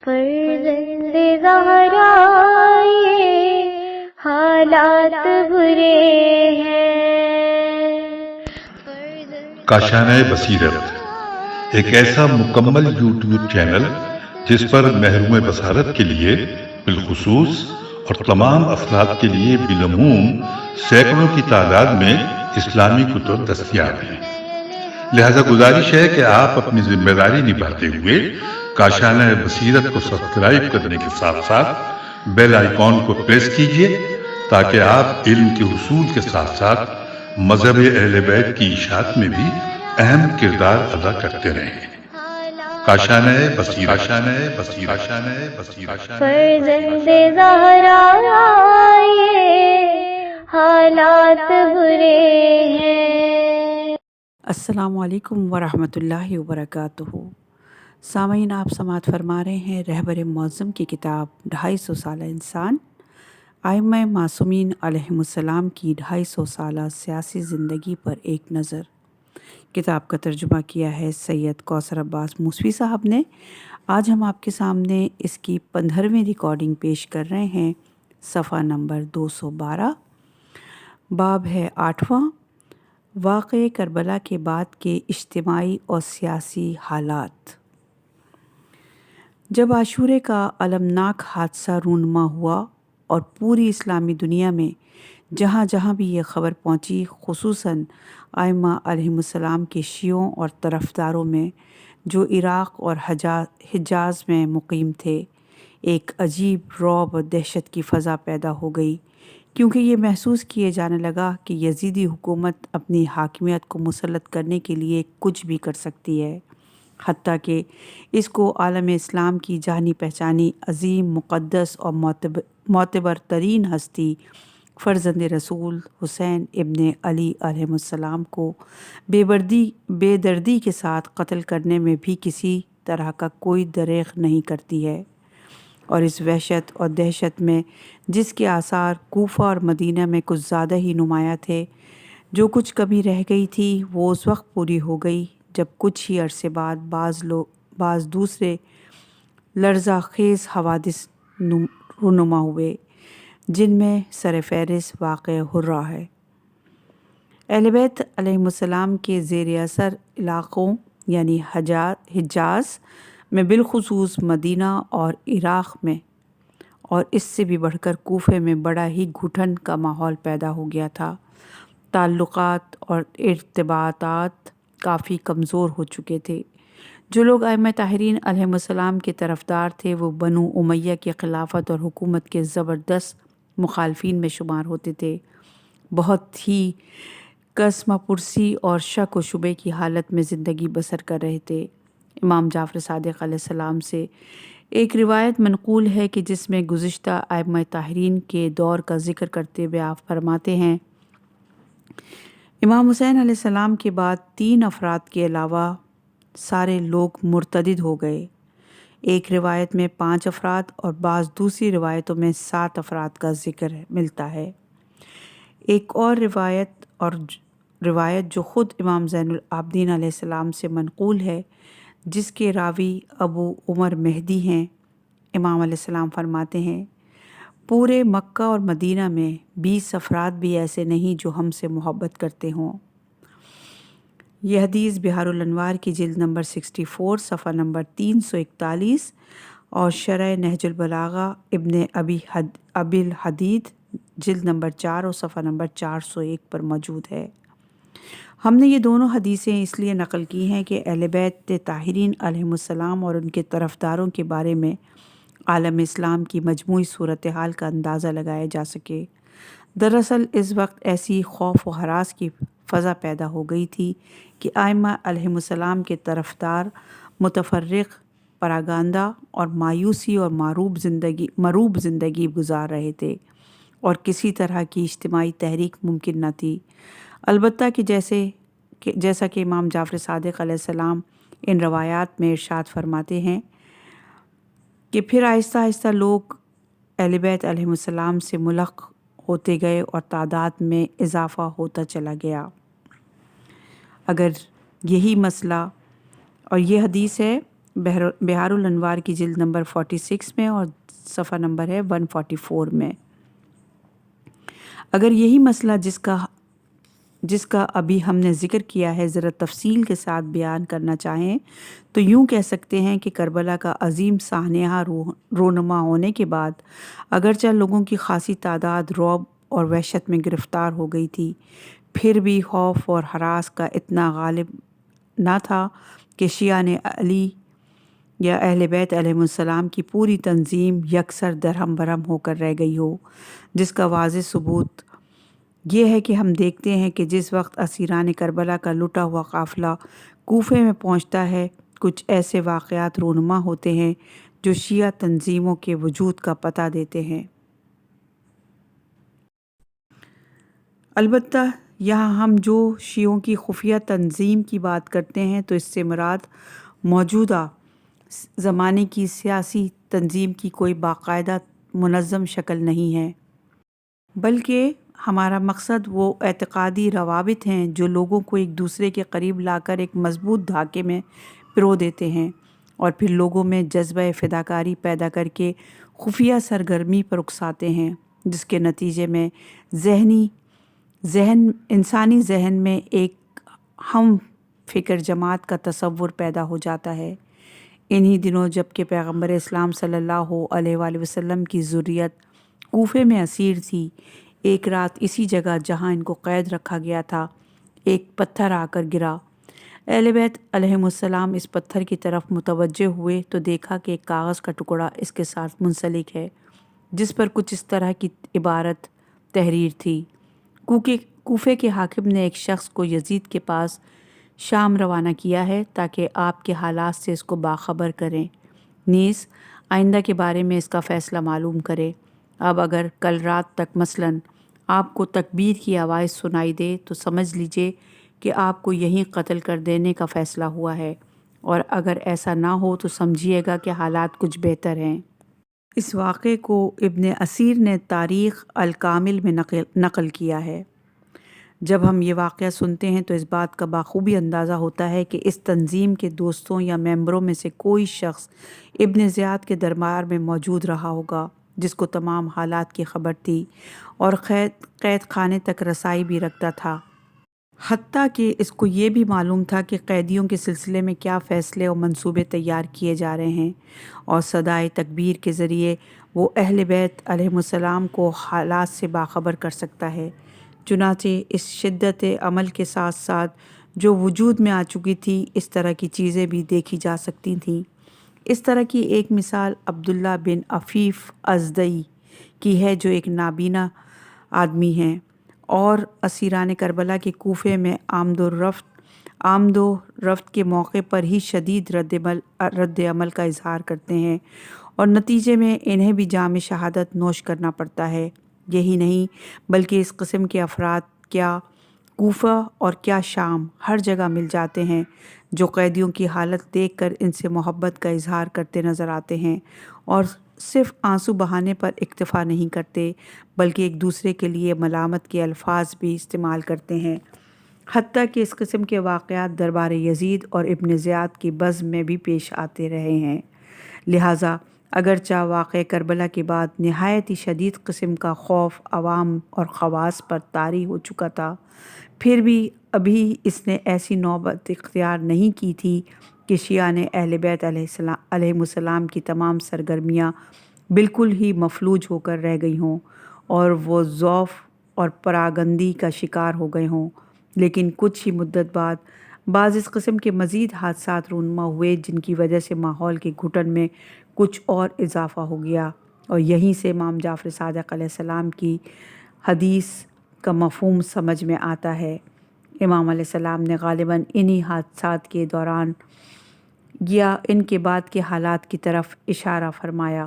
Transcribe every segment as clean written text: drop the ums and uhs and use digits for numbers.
فرزند زہرا یہ حالات برے ہیں۔ کاشانہ بصیرت ایک ایسا مکمل یوٹیوب چینل جس پر محروم بصارت کے لیے بالخصوص اور تمام افراد کے لیے بالعموم سینکڑوں کی تعداد میں اسلامی کتب دستیاب ہیں۔ لہذا گزارش ہے کہ آپ اپنی ذمہ داری نبھاتے ہوئے کاشانہ بصیرت کو سبسکرائب کرنے کے ساتھ ساتھ بیل آئیکن کو پریس کیجیے تاکہ آپ علم کے حصول کے ساتھ ساتھ مذہب اہل بیت کی اشاعت میں بھی اہم کردار ادا کرتے رہیں۔ کاشانہ بصیرت۔ فرزند زہرا یہ حالات برے ہیں۔ السلام علیکم ورحمۃ اللہ وبرکاتہ۔ سامعین، آپ سماعت فرما رہے ہیں رہبر معظم کی کتاب 250 سالہ انسان، ائمہ معصومین علیہم السلام کی 250 سالہ سیاسی زندگی پر ایک نظر۔ کتاب کا ترجمہ کیا ہے سید کوثر عباس موسوی صاحب نے۔ آج ہم آپ کے سامنے اس کی 15ویں ریکارڈنگ پیش کر رہے ہیں۔ صفحہ نمبر 212، باب ہے 8واں، واقعہ کربلا کے بعد کے اجتماعی اور سیاسی حالات۔ جب عاشورے کا المناک حادثہ رونما ہوا اور پوری اسلامی دنیا میں جہاں جہاں بھی یہ خبر پہنچی، خصوصاً ائمہ علیہم السلام کے شیعوں اور طرفداروں میں جو عراق اور حجاز میں مقیم تھے، ایک عجیب رعب اور دہشت کی فضا پیدا ہو گئی، کیونکہ یہ محسوس کیے جانے لگا کہ یزیدی حکومت اپنی حاکمیت کو مسلط کرنے کے لیے کچھ بھی کر سکتی ہے، حتیٰ کہ اس کو عالم اسلام کی جانی پہچانی عظیم، مقدس اور معتبر ترین ہستی فرزند رسول حسین ابن علی علیہ السلام کو بے دردی کے ساتھ قتل کرنے میں بھی کسی طرح کا کوئی دریغ نہیں کرتی ہے۔ اور اس وحشت اور دہشت میں جس کے آثار کوفہ اور مدینہ میں کچھ زیادہ ہی نمایاں تھے، جو کچھ کمی رہ گئی تھی وہ اس وقت پوری ہو گئی جب کچھ ہی عرصے بعد بعض دوسرے لرزہ خیز حوادث رونما ہوئے، جن میں سر فہرست واقعہ حرہ ہے۔ اہل بیت علیہم السلام کے زیر اثر علاقوں یعنی حجاز میں، بالخصوص مدینہ اور عراق میں، اور اس سے بھی بڑھ کر کوفے میں بڑا ہی گھٹن کا ماحول پیدا ہو گیا تھا۔ تعلقات اور ارتباطات کافی کمزور ہو چکے تھے۔ جو لوگ ائمہ طاہرین علیہم السلام کے طرفدار تھے وہ بنو امیہ کی خلافت اور حکومت کے زبردست مخالفین میں شمار ہوتے تھے، بہت ہی قسمہ پرسی اور شک و شبے کی حالت میں زندگی بسر کر رہے تھے۔ امام جعفر صادق علیہ السلام سے ایک روایت منقول ہے کہ جس میں گزشتہ ائمہ طاہرین کے دور کا ذکر کرتے ہوئے آپ فرماتے ہیں، امام حسین علیہ السلام کے بعد 3 افراد کے علاوہ سارے لوگ مرتد ہو گئے۔ ایک روایت میں 5 افراد اور بعض دوسری روایتوں میں 7 افراد کا ذکر ملتا ہے۔ ایک اور روایت جو خود امام زین العابدین علیہ السلام سے منقول ہے، جس کے راوی ابو عمر مہدی ہیں، امام علیہ السلام فرماتے ہیں، پورے مکہ اور مدینہ میں 20 افراد بھی ایسے نہیں جو ہم سے محبت کرتے ہوں۔ یہ حدیث بحار الانوار کی جلد نمبر 64 صفحہ نمبر 341 اور شرح نہج البلاغہ ابن ابی الحدید جلد نمبر 4 اور صفحہ نمبر 401 پر موجود ہے۔ ہم نے یہ دونوں حدیثیں اس لیے نقل کی ہیں کہ اہل بیت طاہرین علیہم السلام اور ان کے طرفداروں کے بارے میں عالم اسلام کی مجموعی صورتحال کا اندازہ لگایا جا سکے۔ دراصل اس وقت ایسی خوف و ہراس کی فضا پیدا ہو گئی تھی کہ ائمہ علیہم السلام کے طرفدار متفرق، پراگندہ اور مایوسی اور مروب زندگی گزار رہے تھے، اور کسی طرح کی اجتماعی تحریک ممکن نہ تھی، البتہ کہ جیسا کہ امام جعفر صادق علیہ السلام ان روایات میں ارشاد فرماتے ہیں کہ پھر آہستہ آہستہ لوگ اہل بیت علیہم السلام سے ملق ہوتے گئے اور تعداد میں اضافہ ہوتا چلا گیا۔ اگر یہی مسئلہ اور یہ حدیث ہے بہار الانوار کی جلد نمبر 46 میں اور صفحہ نمبر ہے 144 میں۔ اگر یہی مسئلہ جس کا ابھی ہم نے ذکر کیا ہے ذرا تفصیل کے ساتھ بیان کرنا چاہیں تو یوں کہہ سکتے ہیں کہ کربلا کا عظیم سانحہ رونما ہونے کے بعد اگرچہ لوگوں کی خاصی تعداد رعب اور وحشت میں گرفتار ہو گئی تھی، پھر بھی خوف اور ہراس کا اتنا غالب نہ تھا کہ شیعہ علی یا اہل بیت علیہ السلام کی پوری تنظیم یکسر درہم برہم ہو کر رہ گئی ہو، جس کا واضح ثبوت یہ ہے کہ ہم دیکھتے ہیں کہ جس وقت اسیران کربلا کا لٹا ہوا قافلہ کوفے میں پہنچتا ہے، کچھ ایسے واقعات رونما ہوتے ہیں جو شیعہ تنظیموں کے وجود کا پتہ دیتے ہیں۔ البتہ یہاں ہم جو شیعوں کی خفیہ تنظیم کی بات کرتے ہیں تو اس سے مراد موجودہ زمانے کی سیاسی تنظیم کی کوئی باقاعدہ منظم شکل نہیں ہے، بلکہ ہمارا مقصد وہ اعتقادی روابط ہیں جو لوگوں کو ایک دوسرے کے قریب لا کر ایک مضبوط دھاگے میں پرو دیتے ہیں اور پھر لوگوں میں جذبہ فداکاری پیدا کر کے خفیہ سرگرمی پر اکساتے ہیں، جس کے نتیجے میں انسانی ذہن میں ایک ہم فکر جماعت کا تصور پیدا ہو جاتا ہے۔ انہی دنوں جب کہ پیغمبر اسلام صلی اللہ علیہ وآلہ وسلم کی ذریت کوفے میں اسیر تھی، ایک رات اسی جگہ جہاں ان کو قید رکھا گیا تھا ایک پتھر آ کر گرا۔ اہل بیت علیہ السلام اس پتھر کی طرف متوجہ ہوئے تو دیکھا کہ ایک کاغذ کا ٹکڑا اس کے ساتھ منسلک ہے، جس پر کچھ اس طرح کی عبارت تحریر تھی: کوفے کے حاکم نے ایک شخص کو یزید کے پاس شام روانہ کیا ہے تاکہ آپ کے حالات سے اس کو باخبر کریں، نیز آئندہ کے بارے میں اس کا فیصلہ معلوم کرے۔ اب اگر کل رات تک مثلاً آپ کو تکبیر کی آواز سنائی دے تو سمجھ لیجئے کہ آپ کو یہیں قتل کر دینے کا فیصلہ ہوا ہے، اور اگر ایسا نہ ہو تو سمجھیے گا کہ حالات کچھ بہتر ہیں۔ اس واقعے کو ابن اسیر نے تاریخ الکامل میں نقل کیا ہے۔ جب ہم یہ واقعہ سنتے ہیں تو اس بات کا بخوبی اندازہ ہوتا ہے کہ اس تنظیم کے دوستوں یا ممبروں میں سے کوئی شخص ابن زیاد کے دربار میں موجود رہا ہوگا، جس کو تمام حالات کی خبر تھی اور قید خانے تک رسائی بھی رکھتا تھا، حتیٰ کہ اس کو یہ بھی معلوم تھا کہ قیدیوں کے سلسلے میں کیا فیصلے اور منصوبے تیار کیے جا رہے ہیں، اور صدائے تکبیر کے ذریعے وہ اہل بیت علیہ السلام کو حالات سے باخبر کر سکتا ہے۔ چنانچہ اس شدت عمل کے ساتھ ساتھ جو وجود میں آ چکی تھی، اس طرح کی چیزیں بھی دیکھی جا سکتی تھیں۔ اس طرح کی ایک مثال عبداللہ بن عفیف ازدی کی ہے، جو ایک نابینا آدمی ہیں اور اسیران کربلا کے کوفے میں آمد و رفت کے موقع پر ہی شدید رد عمل کا اظہار کرتے ہیں، اور نتیجے میں انہیں بھی جام شہادت نوش کرنا پڑتا ہے۔ یہی نہیں بلکہ اس قسم کے افراد کیا کوفہ اور کیا شام ہر جگہ مل جاتے ہیں، جو قیدیوں کی حالت دیکھ کر ان سے محبت کا اظہار کرتے نظر آتے ہیں، اور صرف آنسو بہانے پر اکتفا نہیں کرتے بلکہ ایک دوسرے کے لیے ملامت کے الفاظ بھی استعمال کرتے ہیں، حتیٰ کہ اس قسم کے واقعات دربار یزید اور ابن زیاد کی بزم میں بھی پیش آتے رہے ہیں۔ لہٰذا اگرچہ واقعہ کربلا کے بعد نہایت ہی شدید قسم کا خوف عوام اور خواص پر طاری ہو چکا تھا، پھر بھی ابھی اس نے ایسی نوبت اختیار نہیں کی تھی کہ شیعہ نے اہل بیت علیہ السلام کی تمام سرگرمیاں بالکل ہی مفلوج ہو کر رہ گئی ہوں اور وہ ضعف اور پراگندی کا شکار ہو گئے ہوں، لیکن کچھ ہی مدت بعد بعض اس قسم کے مزید حادثات رونما ہوئے، جن کی وجہ سے ماحول کے گھٹن میں کچھ اور اضافہ ہو گیا، اور یہیں سے امام جعفر صادق علیہ السلام کی حدیث کا مفہوم سمجھ میں آتا ہے۔ امام علیہ السلام نے غالباً انہی حادثات کے دوران یا ان کے بعد کے حالات کی طرف اشارہ فرمایا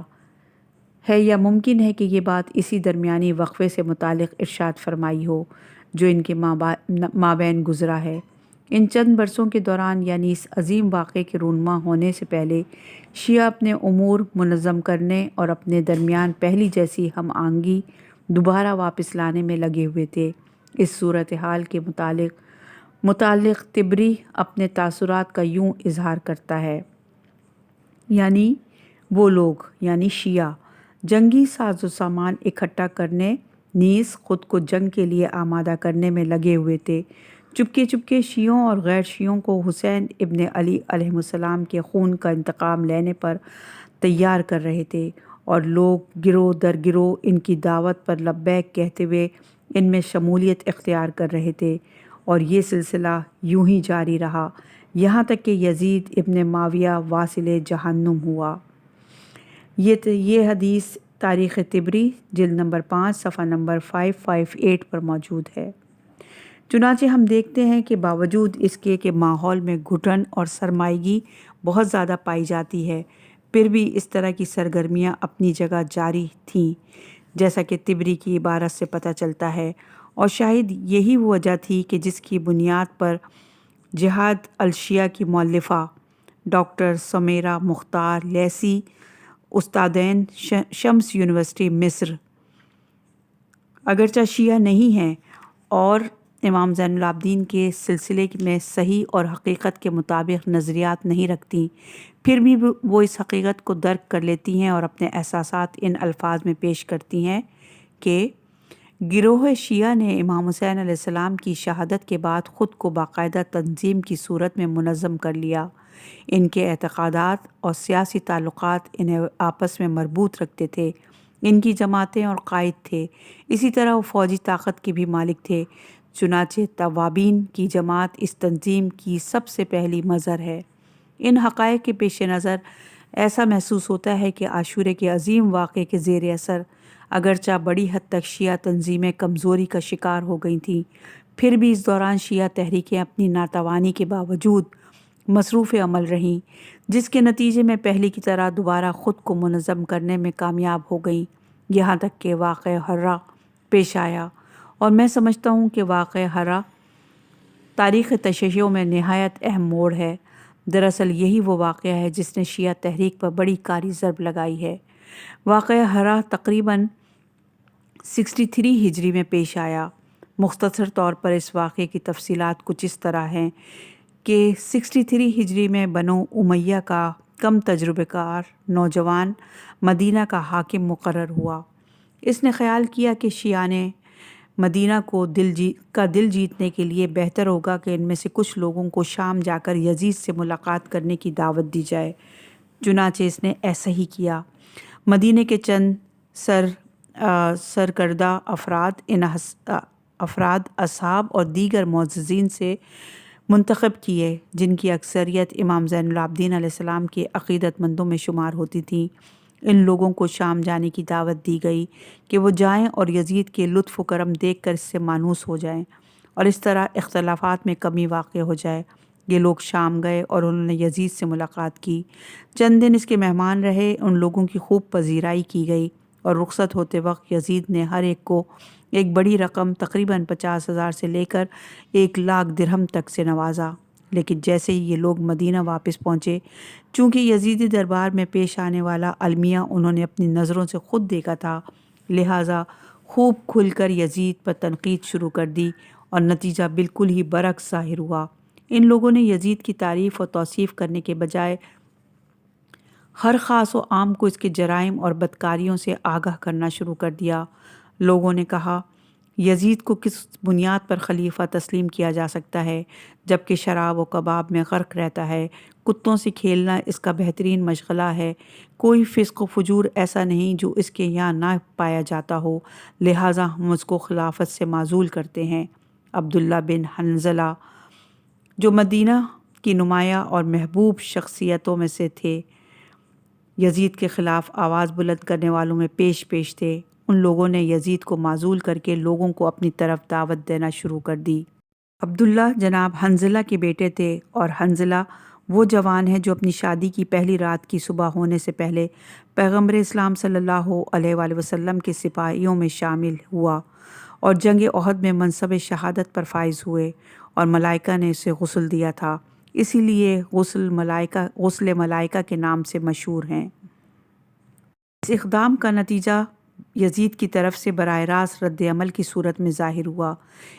ہے، یا ممکن ہے کہ یہ بات اسی درمیانی وقفے سے متعلق ارشاد فرمائی ہو جو ان کے مابین گزرا ہے۔ ان چند برسوں کے دوران، یعنی اس عظیم واقعے کے رونما ہونے سے پہلے، شیعہ اپنے امور منظم کرنے اور اپنے درمیان پہلی جیسی ہم آہنگی دوبارہ واپس لانے میں لگے ہوئے تھے۔ اس صورتحال کے متعلق طبری اپنے تاثرات کا یوں اظہار کرتا ہے: یعنی وہ لوگ یعنی شیعہ جنگی ساز و سامان اکٹھا کرنے نیز خود کو جنگ کے لیے آمادہ کرنے میں لگے ہوئے تھے۔ چپکے چپکے شیعوں اور غیر شیعوں کو حسین ابن علی علیہ السلام کے خون کا انتقام لینے پر تیار کر رہے تھے، اور لوگ گروہ در گروہ ان کی دعوت پر لبیک کہتے ہوئے ان میں شمولیت اختیار کر رہے تھے، اور یہ سلسلہ یوں ہی جاری رہا یہاں تک کہ یزید ابن معاویہ واصل جہنم ہوا۔ یہ حدیث تاریخ طبری جلد نمبر 5 صفحہ نمبر 558 پر موجود ہے۔ چنانچہ ہم دیکھتے ہیں کہ باوجود اس کے کہ ماحول میں گھٹن اور سرمایگی بہت زیادہ پائی جاتی ہے، پھر بھی اس طرح کی سرگرمیاں اپنی جگہ جاری تھیں، جیسا کہ طبری کی عبارت سے پتہ چلتا ہے، اور شاید یہی وہ وجہ تھی کہ جس کی بنیاد پر جہاد الشیعہ کی مؤلفہ ڈاکٹر سمیرہ مختار لیثی استادین شمس یونیورسٹی مصر اگرچہ شیعہ نہیں ہیں اور امام زین العابدین کے سلسلے میں صحیح اور حقیقت کے مطابق نظریات نہیں رکھتی، پھر بھی وہ اس حقیقت کو درک کر لیتی ہیں اور اپنے احساسات ان الفاظ میں پیش کرتی ہیں کہ گروہ شیعہ نے امام حسین علیہ السلام کی شہادت کے بعد خود کو باقاعدہ تنظیم کی صورت میں منظم کر لیا۔ ان کے اعتقادات اور سیاسی تعلقات انہیں آپس میں مربوط رکھتے تھے، ان کی جماعتیں اور قائد تھے، اسی طرح وہ فوجی طاقت کے بھی مالک تھے۔ چنانچہ توابین کی جماعت اس تنظیم کی سب سے پہلی مظہر ہے۔ ان حقائق کے پیش نظر ایسا محسوس ہوتا ہے کہ عاشورے کے عظیم واقعے کے زیر اثر اگرچہ بڑی حد تک شیعہ تنظیمیں کمزوری کا شکار ہو گئی تھیں، پھر بھی اس دوران شیعہ تحریکیں اپنی ناتوانی کے باوجود مصروف عمل رہیں، جس کے نتیجے میں پہلے کی طرح دوبارہ خود کو منظم کرنے میں کامیاب ہو گئیں، یہاں تک کہ واقعہ ہرہ پیش آیا۔ اور میں سمجھتا ہوں کہ واقعہ ہرہ تاریخ تشیع میں نہایت اہم موڑ ہے۔ دراصل یہی وہ واقعہ ہے جس نے شیعہ تحریک پر بڑی کاری ضرب لگائی ہے۔ واقعہ ہرہ تقریباً 63 ہجری میں پیش آیا۔ مختصر طور پر اس واقعے کی تفصیلات کچھ اس طرح ہیں کہ 63 ہجری میں بنو امیہ کا کم تجربہ کار نوجوان مدینہ کا حاکم مقرر ہوا۔ اس نے خیال کیا کہ شیعہ نے مدینہ کو دل جیتنے کے لیے بہتر ہوگا کہ ان میں سے کچھ لوگوں کو شام جا کر یزید سے ملاقات کرنے کی دعوت دی جائے۔ چنانچہ اس نے ایسا ہی کیا۔ مدینہ کے چند سرکردہ افراد اصحاب اور دیگر معززین سے منتخب کیے، جن کی اکثریت امام زین العابدین علیہ السلام کے عقیدت مندوں میں شمار ہوتی تھیں۔ ان لوگوں کو شام جانے کی دعوت دی گئی کہ وہ جائیں اور یزید کے لطف و کرم دیکھ کر اس سے مانوس ہو جائیں، اور اس طرح اختلافات میں کمی واقع ہو جائے۔ یہ لوگ شام گئے اور انہوں نے یزید سے ملاقات کی، چند دن اس کے مہمان رہے۔ ان لوگوں کی خوب پذیرائی کی گئی، اور رخصت ہوتے وقت یزید نے ہر ایک کو ایک بڑی رقم تقریباً 50,000 سے لے کر 1,00,000 درہم تک سے نوازا۔ لیکن جیسے ہی یہ لوگ مدینہ واپس پہنچے، چونکہ یزیدی دربار میں پیش آنے والا المیہ انہوں نے اپنی نظروں سے خود دیکھا تھا، لہٰذا خوب کھل کر یزید پر تنقید شروع کر دی، اور نتیجہ بالکل ہی برعکس ظاہر ہوا۔ ان لوگوں نے یزید کی تعریف اور توصیف کرنے کے بجائے ہر خاص و عام کو اس کے جرائم اور بدکاریوں سے آگاہ کرنا شروع کر دیا۔ لوگوں نے کہا، یزید کو کس بنیاد پر خلیفہ تسلیم کیا جا سکتا ہے جبکہ شراب و کباب میں غرق رہتا ہے؟ کتوں سے کھیلنا اس کا بہترین مشغلہ ہے۔ کوئی فسق و فجور ایسا نہیں جو اس کے یہاں نہ پایا جاتا ہو، لہٰذا ہم اس کو خلافت سے معزول کرتے ہیں۔ عبداللہ بن حنظلہ جو مدینہ کی نمایاں اور محبوب شخصیتوں میں سے تھے، یزید کے خلاف آواز بلند کرنے والوں میں پیش تھے۔ ان لوگوں نے یزید کو معزول کر کے لوگوں کو اپنی طرف دعوت دینا شروع کر دی۔ عبداللہ جناب حنظلہ کے بیٹے تھے، اور حنظلہ وہ جوان ہے جو اپنی شادی کی پہلی رات کی صبح ہونے سے پہلے پیغمبر اسلام صلی اللہ علیہ وآلہ وسلم کے سپاہیوں میں شامل ہوا اور جنگ احد میں منصب شہادت پر فائز ہوئے، اور ملائکہ نے اسے غسل دیا تھا، اسی لیے غسل ملائکہ کے نام سے مشہور ہیں۔ اس اقدام کا نتیجہ یزید کی طرف سے براہ راست رد عمل کی صورت میں ظاہر ہوا۔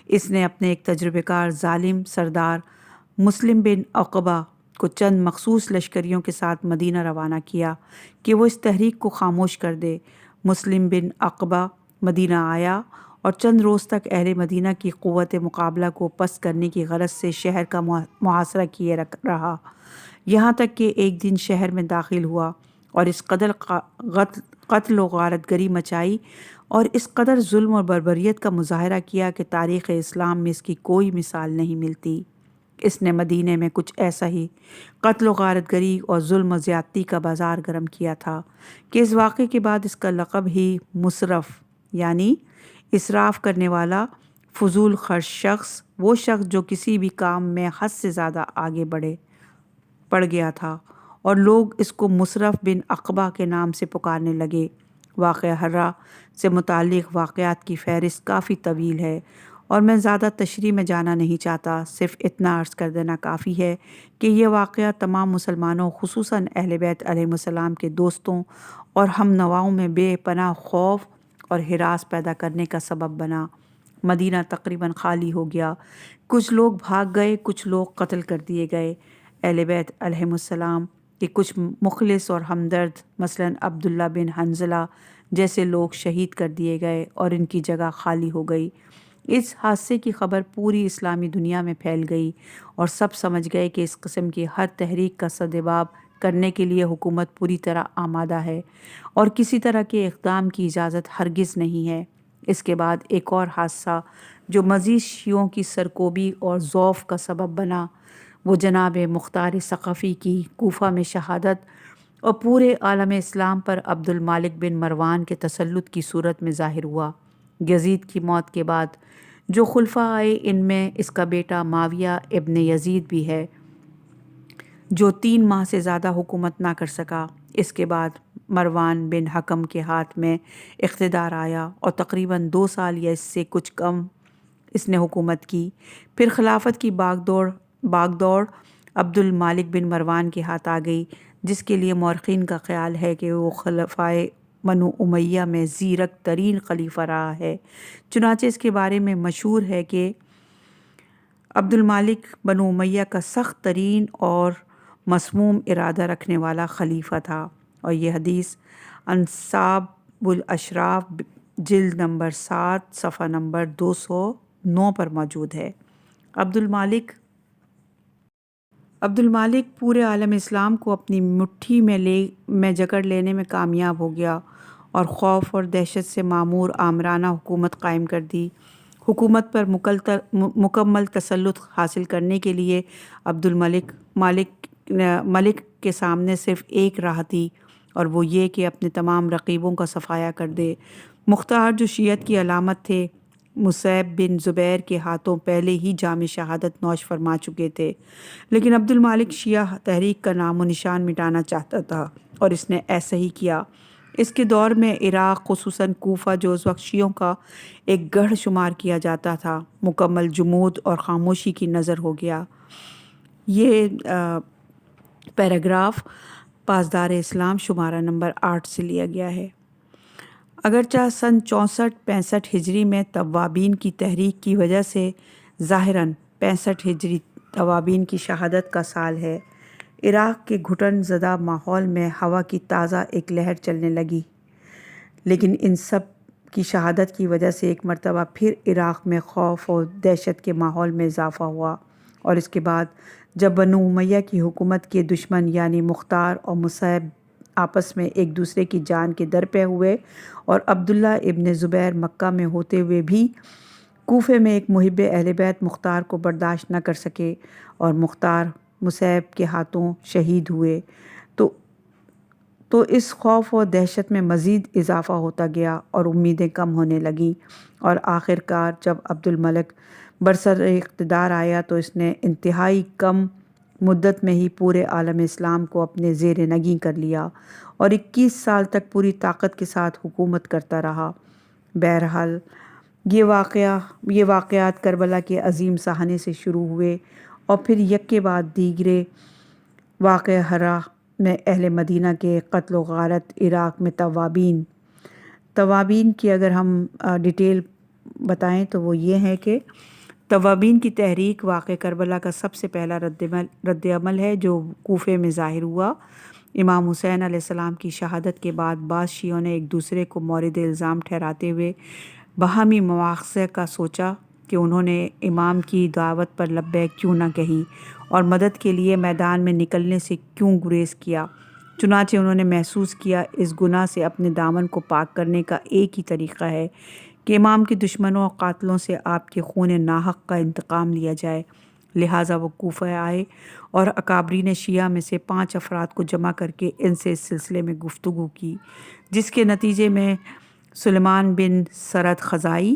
اس نے اپنے ایک تجربہ کار ظالم سردار مسلم بن عقبہ کو چند مخصوص لشکریوں کے ساتھ مدینہ روانہ کیا کہ وہ اس تحریک کو خاموش کر دے۔ مسلم بن عقبہ مدینہ آیا اور چند روز تک اہل مدینہ کی قوت مقابلہ کو پست کرنے کی غرض سے شہر کا محاصرہ کیے رہا، یہاں تک کہ ایک دن شہر میں داخل ہوا اور اس قدر قتل و غارت گری مچائی اور اس قدر ظلم اور بربریت کا مظاہرہ کیا کہ تاریخ اسلام میں اس کی کوئی مثال نہیں ملتی۔ اس نے مدینے میں کچھ ایسا ہی قتل و غارت گری اور ظلم و زیادتی کا بازار گرم کیا تھا کہ اس واقعے کے بعد اس کا لقب ہی مسرف یعنی اسراف کرنے والا، فضول خرچ شخص، وہ شخص جو کسی بھی کام میں حد سے زیادہ آگے پڑ گیا تھا، اور لوگ اس کو مسرف بن عقبہ کے نام سے پکارنے لگے۔ واقعہ ہرہ سے متعلق واقعات کی فہرست کافی طویل ہے اور میں زیادہ تشریح میں جانا نہیں چاہتا، صرف اتنا عرض کر دینا کافی ہے کہ یہ واقعہ تمام مسلمانوں خصوصاً اہل بیت علیہم السلام کے دوستوں اور ہم نواؤں میں بے پناہ خوف اور ہراس پیدا کرنے کا سبب بنا۔ مدینہ تقریباً خالی ہو گیا، کچھ لوگ بھاگ گئے، کچھ لوگ قتل کر دیے گئے۔ اہل بیت علیہم السلام کہ کچھ مخلص اور ہمدرد مثلاً عبداللہ بن حنظلہ جیسے لوگ شہید کر دیے گئے اور ان کی جگہ خالی ہو گئی۔ اس حادثے کی خبر پوری اسلامی دنیا میں پھیل گئی اور سب سمجھ گئے کہ اس قسم کی ہر تحریک کا سدجواب کرنے کے لیے حکومت پوری طرح آمادہ ہے اور کسی طرح کے اقدام کی اجازت ہرگز نہیں ہے۔ اس کے بعد ایک اور حادثہ جو مزید شیعوں کی سرکوبی اور ضعف کا سبب بنا، وہ جناب مختار ثقفی کی کوفہ میں شہادت اور پورے عالم اسلام پر عبد المالک بن مروان کے تسلط کی صورت میں ظاہر ہوا۔ یزید کی موت کے بعد جو خلفاء آئے ان میں اس کا بیٹا معاویہ ابن یزید بھی ہے جو 3 ماہ سے زیادہ حکومت نہ کر سکا۔ اس کے بعد مروان بن حکم کے ہاتھ میں اقتدار آیا اور تقریباً 2 سال یا اس سے کچھ کم اس نے حکومت کی۔ پھر خلافت کی باغ دوڑ عبد المالک بن مروان کے ہاتھ آ گئی، جس کے لیے مورخین کا خیال ہے کہ وہ خلفائے بنو امیہ میں زیرک ترین خلیفہ رہا ہے۔ چنانچہ اس کے بارے میں مشہور ہے کہ عبد المالک بنو امیہ کا سخت ترین اور مسموم ارادہ رکھنے والا خلیفہ تھا، اور یہ حدیث انساب الاشراف جلد نمبر 7 صفحہ نمبر 209 پر موجود ہے۔ عبد المالک پورے عالم اسلام کو اپنی مٹھی میں جکڑ لینے میں کامیاب ہو گیا اور خوف اور دہشت سے معمور آمرانہ حکومت قائم کر دی۔ حکومت پر مکمل تسلط حاصل کرنے کے لیے عبد الملک کے سامنے صرف ایک راہ تھی، اور وہ یہ کہ اپنے تمام رقیبوں کا صفایا کر دے۔ مختار جو شیعت کی علامت تھے، مصعب بن زبیر کے ہاتھوں پہلے ہی جام شہادت نوش فرما چکے تھے، لیکن عبد المالک شیعہ تحریک کا نام و نشان مٹانا چاہتا تھا اور اس نے ایسا ہی کیا۔ اس کے دور میں عراق خصوصاً کوفہ جو اس وقت شیعوں کا ایک گڑھ شمار کیا جاتا تھا، مکمل جمود اور خاموشی کی نظر ہو گیا۔ یہ پیراگراف پاسدار اسلام شمارہ نمبر 8 سے لیا گیا ہے۔ اگرچہ سن 64-65 ہجری میں توابین کی تحریک کی وجہ سے ظاہراً 65 ہجری توابین کی شہادت کا سال ہے، عراق کے گھٹن زدہ ماحول میں ہوا کی تازہ ایک لہر چلنے لگی، لیکن ان سب کی شہادت کی وجہ سے ایک مرتبہ پھر عراق میں خوف اور دہشت کے ماحول میں اضافہ ہوا، اور اس کے بعد جب بنو امیہ کی حکومت کے دشمن یعنی مختار اور مصعب آپس میں ایک دوسرے کی جان کے درپے ہوئے اور عبداللہ ابن زبیر مکہ میں ہوتے ہوئے بھی کوفے میں ایک محب اہل بیت مختار کو برداشت نہ کر سکے اور مختار مصعب کے ہاتھوں شہید ہوئے، تو اس خوف و دہشت میں مزید اضافہ ہوتا گیا اور امیدیں کم ہونے لگیں، اور آخر کار جب عبد الملک برسر اقتدار آیا تو اس نے انتہائی کم مدت میں ہی پورے عالم اسلام کو اپنے زیر نگیں کر لیا اور 21 سال تک پوری طاقت کے ساتھ حکومت کرتا رہا۔ بہرحال یہ واقعات کربلا کے عظیم سہانے سے شروع ہوئے اور پھر یک کے بعد دیگرے واقعہ ہرہ میں اہل مدینہ کے قتل و غارت، عراق میں توابین کی اگر ہم ڈیٹیل بتائیں تو وہ یہ ہے کہ توابین کی تحریک واقع کربلا کا سب سے پہلا رد عمل ہے جو کوفے میں ظاہر ہوا۔ امام حسین علیہ السلام کی شہادت کے بعد بعض شیعوں نے ایک دوسرے کو مورد الزام ٹھہراتے ہوئے باہمی مواخذے کا سوچا کہ انہوں نے امام کی دعوت پر لبیک کیوں نہ کہی اور مدد کے لیے میدان میں نکلنے سے کیوں گریز کیا۔ چنانچہ انہوں نے محسوس کیا اس گناہ سے اپنے دامن کو پاک کرنے کا ایک ہی طریقہ ہے کہ امام کے دشمنوں اور قاتلوں سے آپ کے خون ناحق کا انتقام لیا جائے۔ لہٰذا وہ کوفہ آئے اور اکابرین شیعہ میں سے 5 افراد کو جمع کر کے ان سے اس سلسلے میں گفتگو کی، جس کے نتیجے میں سلیمان بن سرد خزائی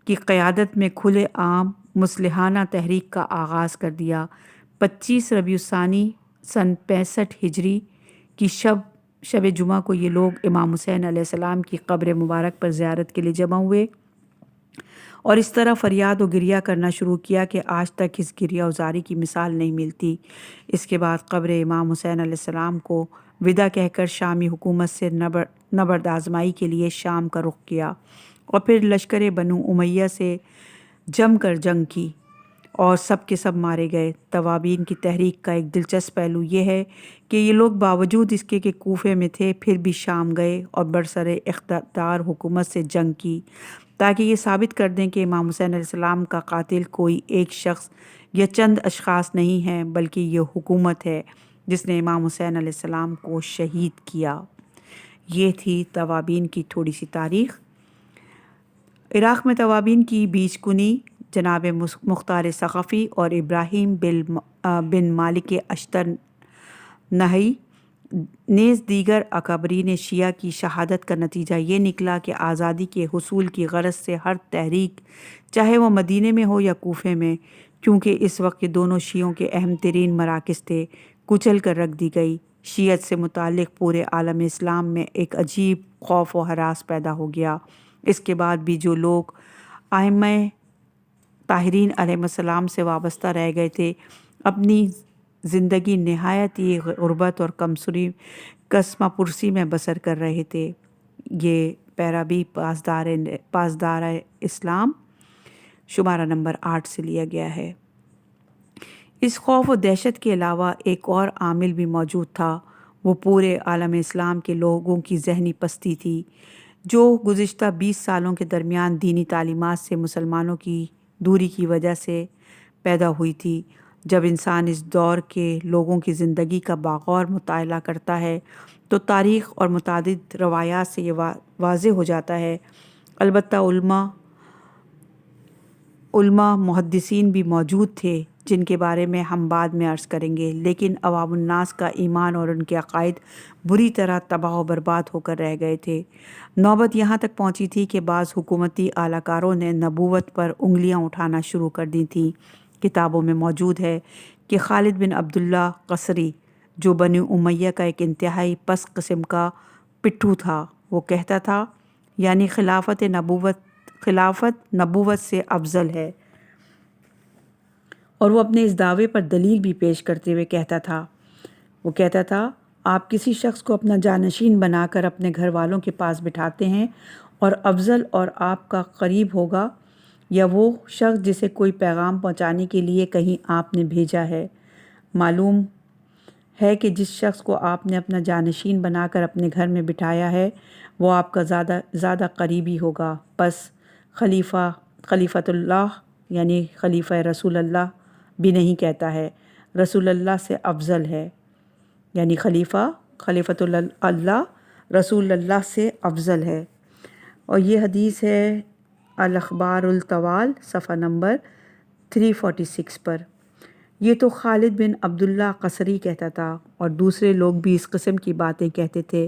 کی قیادت میں کھلے عام مصلحانہ تحریک کا آغاز کر دیا۔ 25 ربیع الثانی سن 65 ہجری کی شب جمعہ کو یہ لوگ امام حسین علیہ السلام کی قبر مبارک پر زیارت کے لیے جمع ہوئے اور اس طرح فریاد و گریہ کرنا شروع کیا کہ آج تک اس گریہ و زاری کی مثال نہیں ملتی۔ اس کے بعد قبر امام حسین علیہ السلام کو وداع کہہ کر شامی حکومت سے نبرد آزمائی کے لیے شام کا رخ کیا اور پھر لشکر بنو امیہ سے جم کر جنگ کی اور سب کے سب مارے گئے۔ توابین کی تحریک کا ایک دلچسپ پہلو یہ ہے کہ یہ لوگ باوجود اس کے کہ کوفے میں تھے پھر بھی شام گئے اور برسر اقتدار حکومت سے جنگ کی تاکہ یہ ثابت کر دیں کہ امام حسین علیہ السلام کا قاتل کوئی ایک شخص یا چند اشخاص نہیں ہیں بلکہ یہ حکومت ہے جس نے امام حسین علیہ السلام کو شہید کیا۔ یہ تھی توابین کی تھوڑی سی تاریخ۔ عراق میں توابین کی بیج کنی جناب مختار ثقفی اور ابراہیم بن مالک اشتر نہی نیز دیگر اکابرین شیعہ کی شہادت کا نتیجہ یہ نکلا کہ آزادی کے حصول کی غرض سے ہر تحریک چاہے وہ مدینے میں ہو یا کوفے میں، کیونکہ اس وقت یہ دونوں شیعوں کے اہم ترین مراکز تھے، کچل کر رکھ دی گئی۔ شیعت سے متعلق پورے عالم اسلام میں ایک عجیب خوف و ہراس پیدا ہو گیا۔ اس کے بعد بھی جو لوگ ائمہ طاہرین علیہ السلام سے وابستہ رہ گئے تھے اپنی زندگی نہایت ہی غربت اور کسمہ پرسی میں بسر کر رہے تھے۔ یہ پیرابی پاسدار اسلام شمارہ نمبر 8 سے لیا گیا ہے۔ اس خوف و دہشت کے علاوہ ایک اور عامل بھی موجود تھا، وہ پورے عالم اسلام کے لوگوں کی ذہنی پستی تھی جو گزشتہ 20 سالوں کے درمیان دینی تعلیمات سے مسلمانوں کی دوری کی وجہ سے پیدا ہوئی تھی۔ جب انسان اس دور کے لوگوں کی زندگی کا باغور مطالعہ کرتا ہے تو تاریخ اور متعدد روایات سے یہ واضح ہو جاتا ہے۔ البتہ علماء محدثین بھی موجود تھے جن کے بارے میں ہم بعد میں عرض کریں گے، لیکن عوام الناس کا ایمان اور ان کے عقائد بری طرح تباہ و برباد ہو کر رہ گئے تھے۔ نوبت یہاں تک پہنچی تھی کہ بعض حکومتی اعلی کاروں نے نبوت پر انگلیاں اٹھانا شروع کر دی تھیں۔ کتابوں میں موجود ہے کہ خالد بن عبداللہ قصری جو بنو امیہ کا ایک انتہائی پست قسم کا پٹھو تھا، وہ کہتا تھا یعنی خلافت نبوت سے افضل ہے، اور وہ اپنے اس دعوے پر دلیل بھی پیش کرتے ہوئے کہتا تھا آپ کسی شخص کو اپنا جانشین بنا کر اپنے گھر والوں کے پاس بٹھاتے ہیں اور افضل اور آپ کا قریب ہوگا یا وہ شخص جسے کوئی پیغام پہنچانے کے لیے کہیں آپ نے بھیجا ہے۔ معلوم ہے کہ جس شخص کو آپ نے اپنا جانشین بنا کر اپنے گھر میں بٹھایا ہے وہ آپ کا زیادہ قریبی ہوگا۔ پس خلیفۃ اللہ یعنی خلیفہ رسول اللہ بھی نہیں کہتا ہے، رسول اللہ سے افضل ہے، یعنی خلیفۃ اللہ رسول اللہ سے افضل ہے۔ اور یہ حدیث ہے الاخبار الطوال صفحہ نمبر 346 پر۔ یہ تو خالد بن عبداللہ قصری کہتا تھا، اور دوسرے لوگ بھی اس قسم کی باتیں کہتے تھے۔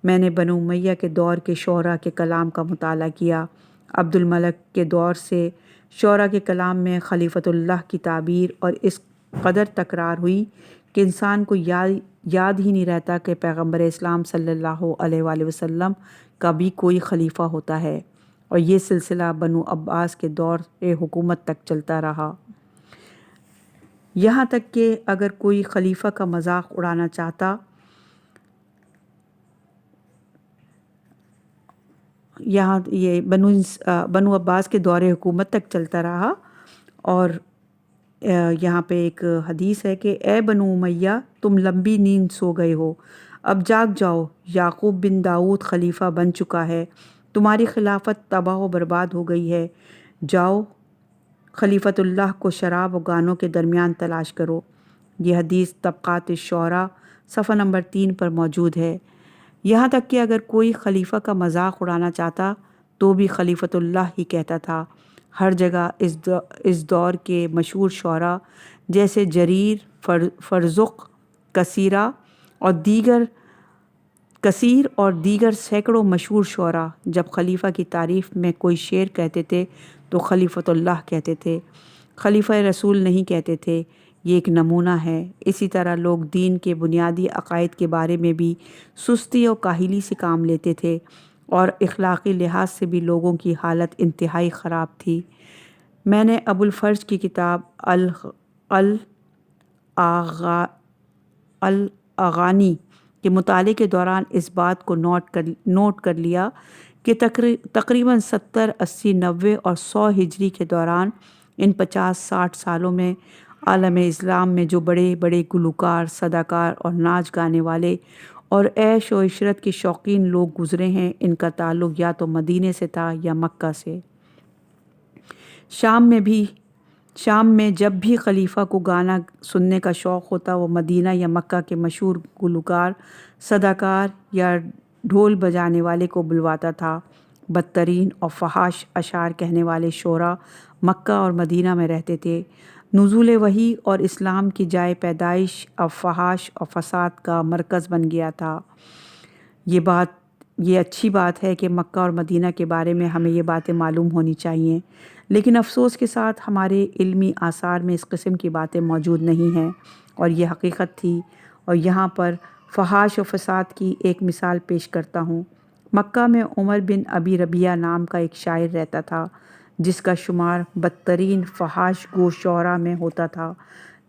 میں نے بنو امیہ کے دور کے شعراء کے کلام کا مطالعہ کیا۔ عبد الملک کے دور سے شعراء کے کلام میں خلیفۃ اللہ کی تعبیر اور اس قدر تکرار ہوئی کہ انسان کو یاد ہی نہیں رہتا کہ پیغمبر اسلام صلی اللہ علیہ وآلہ وسلم کا بھی کوئی خلیفہ ہوتا ہے، اور یہ سلسلہ بنو عباس کے دور حکومت تک چلتا رہا، یہاں تک کہ اگر کوئی خلیفہ کا مذاق اڑانا چاہتا یہ بنو عباس کے دور حکومت تک چلتا رہا اور یہاں پہ ایک حدیث ہے کہ اے بنو امیہ تم لمبی نیند سو گئے ہو، اب جاگ جاؤ، یعقوب بن داؤد خلیفہ بن چکا ہے، تمہاری خلافت تباہ و برباد ہو گئی ہے، جاؤ خلیفۃ اللہ کو شراب و گانوں کے درمیان تلاش کرو۔ یہ حدیث طبقات الشعراء صفحہ نمبر 3 پر موجود ہے۔ یہاں تک کہ اگر کوئی خلیفہ کا مذاق اڑانا چاہتا تو بھی خلیفۃ اللہ ہی کہتا تھا۔ ہر جگہ اس دور کے مشہور شعراء جیسے جریر، فرزق، کثیر اور دیگر سینکڑوں مشہور شعراء جب خلیفہ کی تعریف میں کوئی شعر کہتے تھے تو خلیفۃ اللہ کہتے تھے، خلیفہ رسول نہیں کہتے تھے۔ یہ ایک نمونہ ہے۔ اسی طرح لوگ دین کے بنیادی عقائد کے بارے میں بھی سستی اور کاہلی سے کام لیتے تھے، اور اخلاقی لحاظ سے بھی لوگوں کی حالت انتہائی خراب تھی۔ میں نے ابو الفرج کی کتاب الاغانی کے مطالعے کے دوران اس بات کو نوٹ کر لیا کہ تقریباً 70، 80، 90 اور 100 ہجری کے دوران ان 50-60 سالوں میں عالم اسلام میں جو بڑے بڑے گلوکار، صداکار اور ناچ گانے والے اور عیش و عشرت کے شوقین لوگ گزرے ہیں، ان کا تعلق یا تو مدینے سے تھا یا مکہ سے۔ شام میں جب بھی خلیفہ کو گانا سننے کا شوق ہوتا وہ مدینہ یا مکہ کے مشہور گلوکار، صداکار یا ڈھول بجانے والے کو بلواتا تھا۔ بدترین اور فحش اشعار کہنے والے شعراء مکہ اور مدینہ میں رہتے تھے۔ نزول وحی اور اسلام کی جائے پیدائش اب فحش اور فساد کا مرکز بن گیا تھا۔ یہ اچھی بات ہے کہ مکہ اور مدینہ کے بارے میں ہمیں یہ باتیں معلوم ہونی چاہیے، لیکن افسوس کے ساتھ ہمارے علمی آثار میں اس قسم کی باتیں موجود نہیں ہیں، اور یہ حقیقت تھی۔ اور یہاں پر فحش و فساد کی ایک مثال پیش کرتا ہوں۔ مکہ میں عمر بن ابی ربیعہ نام کا ایک شاعر رہتا تھا جس کا شمار بدترین فحش گو شعراء میں ہوتا تھا،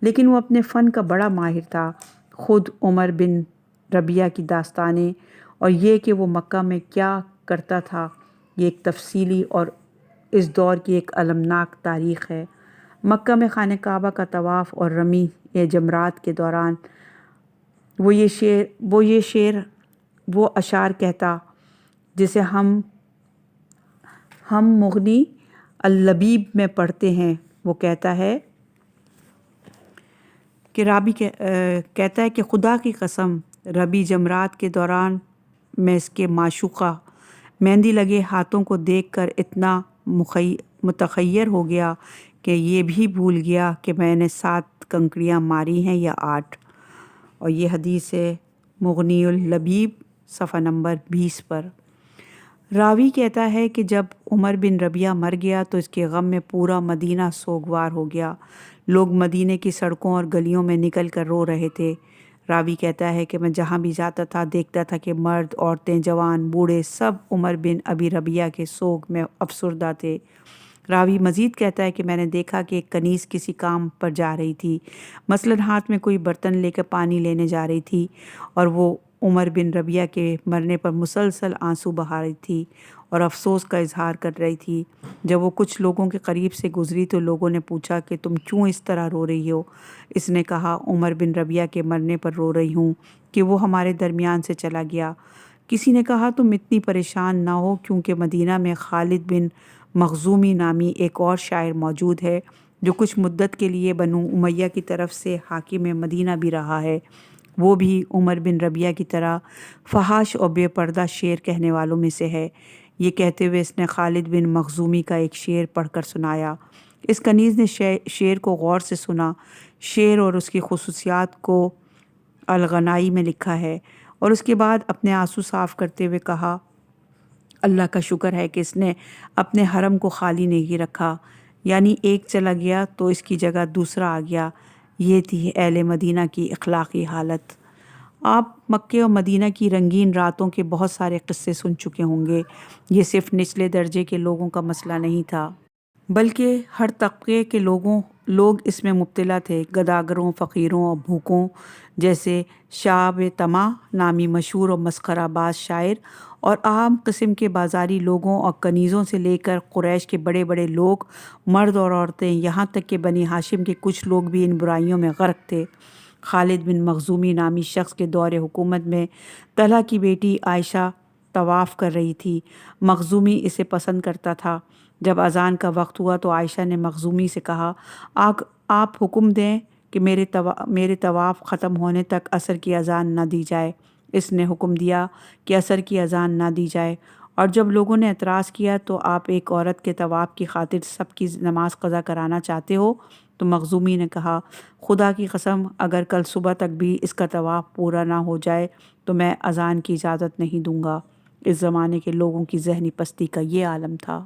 لیکن وہ اپنے فن کا بڑا ماہر تھا۔ خود عمر بن ربیعہ کی داستانیں اور یہ کہ وہ مکہ میں کیا کرتا تھا، یہ ایک تفصیلی اور اس دور کی ایک المناک تاریخ ہے۔ مکہ میں خانہ کعبہ کا طواف اور رمی جمرات کے دوران وہ اشعار کہتا جسے ہم مغنی اللبیب میں پڑھتے ہیں۔ وہ کہتا ہے کہ خدا کی قسم ربی جمرات کے دوران میں اس کے معشوقہ مہندی لگے ہاتھوں کو دیکھ کر اتنا متخیر ہو گیا کہ یہ بھی بھول گیا کہ میں نے 7 کنکریاں ماری ہیں یا 8۔ اور یہ حدیث ہے مغنی اللبیب صفحہ نمبر 20 پر۔ راوی کہتا ہے کہ جب عمر بن ربیعہ مر گیا تو اس کے غم میں پورا مدینہ سوگوار ہو گیا۔ لوگ مدینے کی سڑکوں اور گلیوں میں نکل کر رو رہے تھے۔ راوی کہتا ہے کہ میں جہاں بھی جاتا تھا دیکھتا تھا کہ مرد، عورتیں، جوان، بوڑھے سب عمر بن ابی ربیعہ کے سوگ میں افسردہ تھے۔ راوی مزید کہتا ہے کہ میں نے دیکھا کہ ایک کنیز کسی کام پر جا رہی تھی، مثلاً ہاتھ میں کوئی برتن لے کر پانی لینے جا رہی تھی، اور وہ عمر بن ربیعہ کے مرنے پر مسلسل آنسو بہا رہی تھی اور افسوس کا اظہار کر رہی تھی۔ جب وہ کچھ لوگوں کے قریب سے گزری تو لوگوں نے پوچھا کہ تم کیوں اس طرح رو رہی ہو؟ اس نے کہا عمر بن ربیعہ کے مرنے پر رو رہی ہوں کہ وہ ہمارے درمیان سے چلا گیا۔ کسی نے کہا تم اتنی پریشان نہ ہو کیونکہ مدینہ میں خالد بن مخزومی نامی ایک اور شاعر موجود ہے جو کچھ مدت کے لیے بنو امیہ کی طرف سے حاکم مدینہ بھی رہا ہے۔ وہ بھی عمر بن ربیعہ کی طرح فحش اور بے پردہ شعر کہنے والوں میں سے ہے۔ یہ کہتے ہوئے اس نے خالد بن مخزومی کا ایک شعر پڑھ کر سنایا۔ اس کنیز نے شعر کو غور سے سنا۔ شعر اور اس کی خصوصیات کو الغنائی میں لکھا ہے، اور اس کے بعد اپنے آنسو صاف کرتے ہوئے کہا اللہ کا شکر ہے کہ اس نے اپنے حرم کو خالی نہیں رکھا، یعنی ایک چلا گیا تو اس کی جگہ دوسرا آ گیا۔ یہ تھی اہل مدینہ کی اخلاقی حالت۔ آپ مکہ اور مدینہ کی رنگین راتوں کے بہت سارے قصے سن چکے ہوں گے۔ یہ صرف نچلے درجے کے لوگوں کا مسئلہ نہیں تھا، بلکہ ہر طبقے کے لوگوں لوگ اس میں مبتلا تھے، گداگروں، فقیروں اور بھوکوں جیسے شعب طمع نامی مشہور اور مسخرہ باز شاعر، اور عام قسم کے بازاری لوگوں اور کنیزوں سے لے کر قریش کے بڑے بڑے لوگ، مرد اور عورتیں، یہاں تک کہ بنی ہاشم کے کچھ لوگ بھی ان برائیوں میں غرق تھے۔ خالد بن مخزومی نامی شخص کے دور حکومت میں طلحہ کی بیٹی عائشہ طواف کر رہی تھی۔ مخزومی اسے پسند کرتا تھا۔ جب اذان کا وقت ہوا تو عائشہ نے مخزومی سے کہا، آپ حکم دیں کہ میرے طواف ختم ہونے تک عصر کی اذان نہ دی جائے۔ اس نے حکم دیا کہ عصر کی اذان نہ دی جائے، اور جب لوگوں نے اعتراض کیا تو آپ ایک عورت کے طواف کی خاطر سب کی نماز قضا کرانا چاہتے ہو؟ تو مخزومی نے کہا، خدا کی قسم اگر کل صبح تک بھی اس کا طواف پورا نہ ہو جائے تو میں اذان کی اجازت نہیں دوں گا۔ اس زمانے کے لوگوں کی ذہنی پستی کا یہ عالم تھا۔